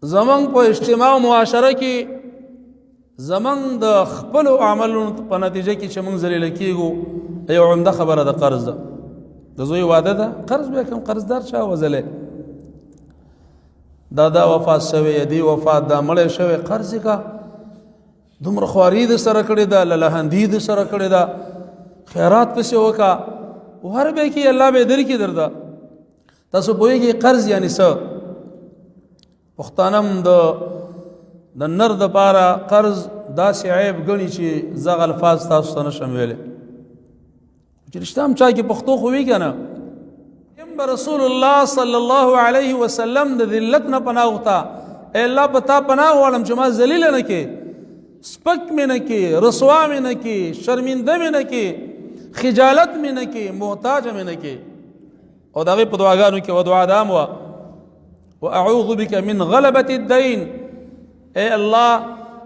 زمنګ په اجتماع او معاشره کې زمنګ د خپل عملونو په نتیجه کې چې موږ ذلیل کېږو یو عمده خبره د قرض ده د زوی واده ده قرض به کوم قرضدار چا وزلی دا وفات شوی دی وفات دا مړی شوی قرض کا دومره خواري د سره کړې ده للهندي د سره کړې ده خیرات پسې وکا وهر به کې الله به درکې درده تاسو پوهېږئ قرض یعنی څه پښتانم د نر دپاره قرض داسې عیب ګڼي چې زغ الفاظ تاسو ته نشم ویلی چې رښتا هم چا کې پښتو خو وي که نه رسول الله صلی الله علیه وسلم د ذلت نه پناه غوښته ای الله په تا پناه غواړم چې ما ذلیله نه کې سپک مې نه کې رسوا مې نه کې شرمنده مې نه کې خجالت مې نه کې محتاجه مې نه کې او د هغې په دعاګانو کې و دعا دا هم وه واعوذ بك من غلبة الدين اے الله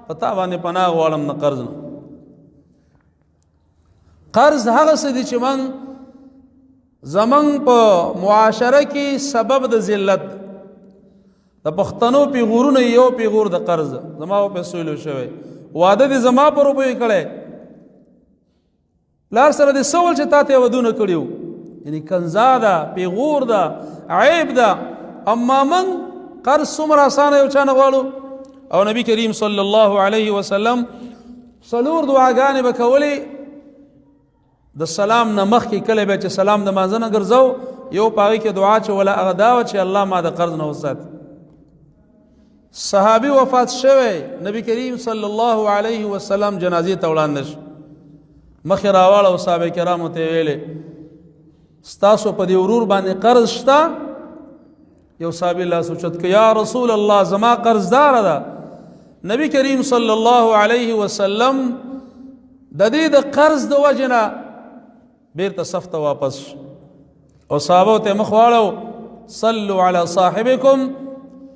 پتا باندې پناه غواړم نه قرض نه قرض هغه څه دي چې من زمنګ په معاشره کې سبب د ذلت د پښتنو پیغورونه یو پیغور د قرض زما په پیسو لو شوی واده دې زما په روپیو کړی لار سره دې سوال چې تا ته ودونه کړیو یعنی کنزا ده پیغور ده عیب ده اما من قرض څومره اسانه یو چا نه غواړو او نبی کریم صلی الله علیه وسلم څلور دعاګانې به کولې د سلام نه مخکې کله به چې سلام د مانځه نه ګرځو یو په هغې کې دعا چې ولا هغه دا وه چې الله ما د قرض نه وساتي صحابي وفات شوی نبی کریم صلی الله علیه وسلم جنازې ته وړاندې شو مخې راواړه او صحابه کرامو ته ویلې ستاسو په دې ورور باندې قرض شته یو صحابي لاس اوچت که یا رسول الله زما قرضداره ده نبی کریم صلی الله علیه وسلم د دې د قرض د وجې نه بیرته صف ته واپس او صحابو ته مخ واړو صلوا علی صاحبکم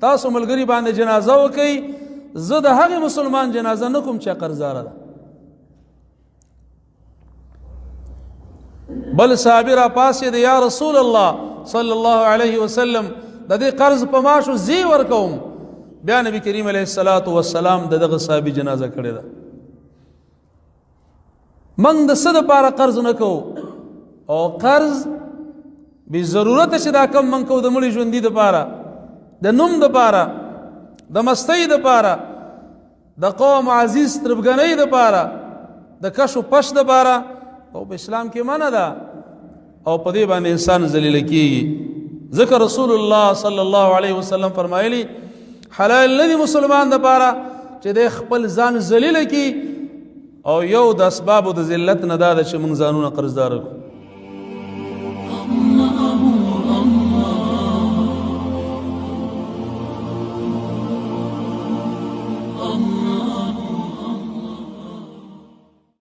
تاسو ملګري باندې جنازه وکئ زه د هغې مسلمان جنازه نه کوم چې قرضداره ده بل صحابي را پاسېد یا رسول الله صلی الله علیه وسلم د دې قرض په ما شو زی ورکوم بیا نبی کریم علیه الصلاة والسلام د دغه صحابي جنازه کړې ده من د څه دپاره قرض نه کوو او قرض بې ضرورته چې دا کم من کوو د مړي ژوندي دپاره د نوم دپاره د مستۍ دپاره د قوم عزیز تربګنۍ دپاره د کش و پش دپاره او په اسلام کې منع ده او په دې باندې انسان ذلیله کېږي ځکه رسول الله صلی الله علیه وسلم فرمایلی حلال نه دي مسلمان دپاره چې د خپل ځان ذلیله کړي او یو د اسبابو د ذلت نه دا ده چې موږ ځانونه قرضداره کړو